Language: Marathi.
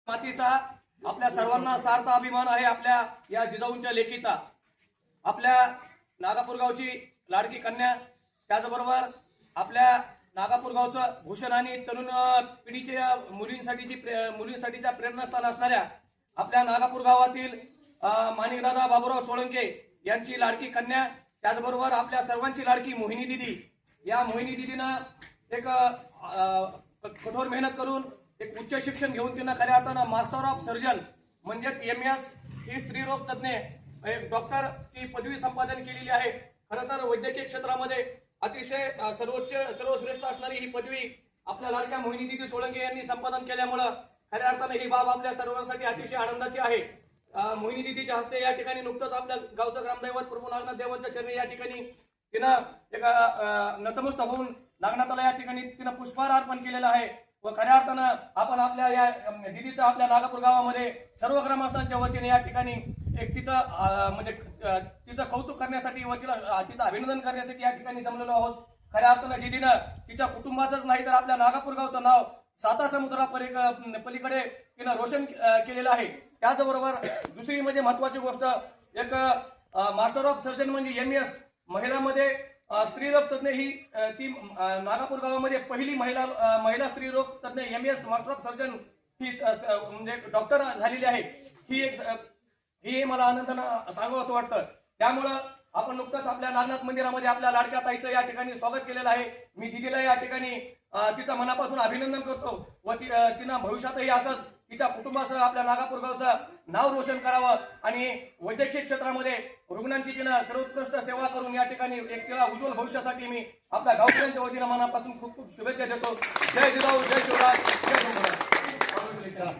मातीचा आपल्या सर्वांना सार्थ अभिमान आहे आपल्या या जिजाऊंच्या लेखीचा। आपल्या नागापूर गावची लाडकी कन्या, त्याचबरोबर आपल्या नागापूर गावचं भूषण आणि तरुण पिढीच्या मुलींसाठीच्या प्रेरणास्थान असणाऱ्या आपल्या नागापूर गावातील माणिकदादा बाबूराव सोळंके यांची लाडकी कन्या, त्याचबरोबर आपल्या सर्वांची लाडकी मोहिनी दिदी। या मोहिनी दिदीनं एक कठोर मेहनत करून एक उच्च शिक्षण घेऊन तिनं खऱ्या अर्थानं मास्टर ऑफ सर्जन म्हणजेच MS ही स्त्रीरोग तज्ञ डॉक्टर ची पदवी संपादन केलेली आहे। खरं तर वैद्यकीय क्षेत्रामध्ये अतिशय सर्वश्रेष्ठ असणारी ही पदवी आपल्या लाडक्या मोहिनी दिदी सोळंके यांनी संपादन केल्यामुळे खऱ्या अर्थाने ही बाब आपल्या सर्वांसाठी अतिशय आनंदाची आहे। मोहिनी दिदीच्या हस्ते या ठिकाणी नुकतंच आपल्या गावचं ग्रामदैवत प्रभू नागनाथ देवांच्या चरणी या ठिकाणी तिनं एका नतमस्तक होऊन नागनाथाला या ठिकाणी तिनं पुष्पहार अर्पण केलेला आहे। व खऱ्या अर्थानं आपण आपल्या या दिदीचं आपल्या नागापूर गावामध्ये सर्व ग्रामस्थांच्या वतीने या ठिकाणी एक तिचं कौतुक करण्यासाठी व तिचं अभिनंदन करण्यासाठी या ठिकाणी जमलेलो आहोत। खऱ्या अर्थानं दिदीनं तिच्या कुटुंबाचंच नाही तर आपल्या नागापूर गावचं नाव 7 समुद्रापलीकडे तिनं रोशन केलेलं आहे। त्याचबरोबर दुसरी म्हणजे महत्वाची गोष्ट, एक मास्टर ऑफ सर्जन म्हणजे MS महिलांमध्ये स्त्रीरोग तज्ञ ही ती नागापूर गावामध्ये पहिली महिला स्त्रीरोग तज्ञ MS मास्टर ऑफ सर्जन ही म्हणजे डॉक्टर झालेली आहे। ही मला आनंदानं सांगावं असं वाटतं। त्यामुळं आपण नुकतंच आपल्या नागनाथ मंदिरामध्ये आपल्या लाडक्या ताईचं या ठिकाणी स्वागत केलेलं आहे। मी दिदीला या ठिकाणी तिचं मनापासून अभिनंदन करतो व तिनं भविष्यातही असंच तिच्या कुटुंबासह आपल्या नागापूर गावचं नाव रोशन करावं आणि वैद्यकीय क्षेत्रामध्ये रुग्णांची तिनं सर्वोत्कृष्ट सेवा करून या ठिकाणी एक तिला उज्ज्वल भविष्यासाठी मी आपल्या गावकऱ्यांच्या वतीनं मनापासून खूप खूप शुभेच्छा देतो। जय जिजाऊ, जय शिवराय, जय